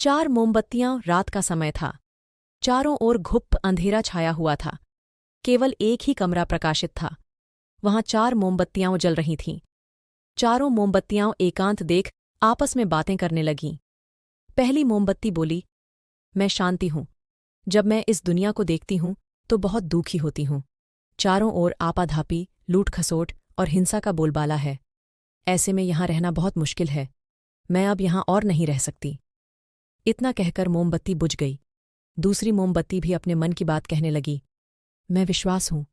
4 मोमबत्तियां। रात का समय था। चारों ओर घुप अंधेरा छाया हुआ था। केवल एक ही कमरा प्रकाशित था। वहां 4 मोमबत्तियां जल रही थीं। चारों मोमबत्तियां एकांत देख आपस में बातें करने लगीं। पहली मोमबत्ती बोली, मैं शांति हूं। जब मैं इस दुनिया को देखती हूं तो बहुत दुखी होती हूं। चारों ओर आपाधापी, लूट खसोट और हिंसा का बोलबाला है। ऐसे में यहां रहना बहुत मुश्किल है। मैं अब यहां और नहीं रह सकती। इतना कहकर मोमबत्ती बुझ गई। दूसरी मोमबत्ती भी अपने मन की बात कहने लगी। मैं विश्वास हूं।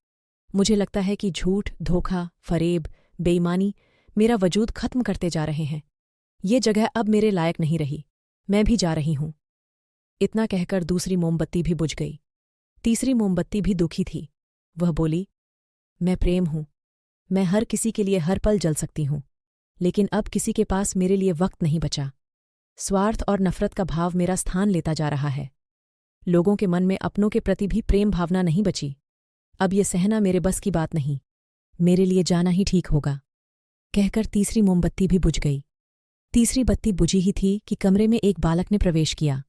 मुझे लगता है कि झूठ, धोखा, फरेब, बेईमानी मेरा वजूद खत्म करते जा रहे हैं। ये जगह अब मेरे लायक नहीं रही। मैं भी जा रही हूं। इतना कहकर दूसरी मोमबत्ती भी बुझ गई। तीसरी मोमबत्ती भी दुखी थी। वह बोली, मैं प्रेम हूं। मैं हर किसी के लिए हर पल जल सकती हूं, लेकिन अब किसी के पास मेरे लिए वक्त नहीं बचा। स्वार्थ और नफरत का भाव मेरा स्थान लेता जा रहा है। लोगों के मन में अपनों के प्रति भी प्रेम भावना नहीं बची। अब ये सहना मेरे बस की बात नहीं। मेरे लिए जाना ही ठीक होगा। कहकर तीसरी मोमबत्ती भी बुझ गई। तीसरी बत्ती बुझी ही थी कि कमरे में एक बालक ने प्रवेश किया।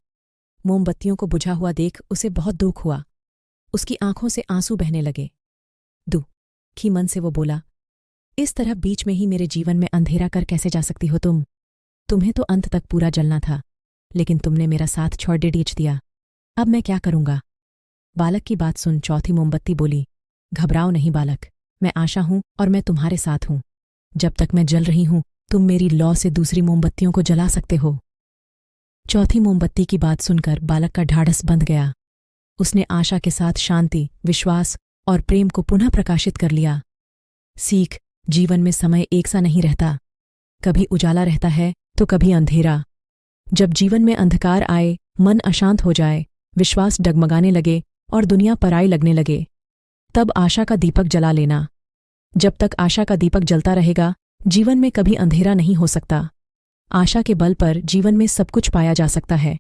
मोमबत्तियों को बुझा हुआ देख उसे बहुत दुख हुआ। उसकी आंखों से आंसू बहने लगे। दुखी मन से वो बोला, इस तरह बीच में ही मेरे जीवन में अंधेरा कर कैसे जा सकती हो तुम? तुम्हें तो अंत तक पूरा जलना था, लेकिन तुमने मेरा साथ छोड़ डीच दिया। अब मैं क्या करूंगा? बालक की बात सुन चौथी मोमबत्ती बोली, घबराओ नहीं बालक, मैं आशा हूं और मैं तुम्हारे साथ हूं। जब तक मैं जल रही हूं तुम मेरी लौ से दूसरी मोमबत्तियों को जला सकते हो। चौथी मोमबत्ती की बात सुनकर बालक का ढाढ़स बंध गया। उसने आशा के साथ शांति, विश्वास और प्रेम को पुनः प्रकाशित कर लिया। सीख, जीवन में समय एक सा नहीं रहता। कभी उजाला रहता है तो कभी अंधेरा। जब जीवन में अंधकार आए, मन अशांत हो जाए, विश्वास डगमगाने लगे और दुनिया पराई लगने लगे, तब आशा का दीपक जला लेना। जब तक आशा का दीपक जलता रहेगा, जीवन में कभी अंधेरा नहीं हो सकता। आशा के बल पर जीवन में सब कुछ पाया जा सकता है।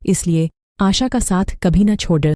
इसलिए आशा का साथ कभी न छोड़।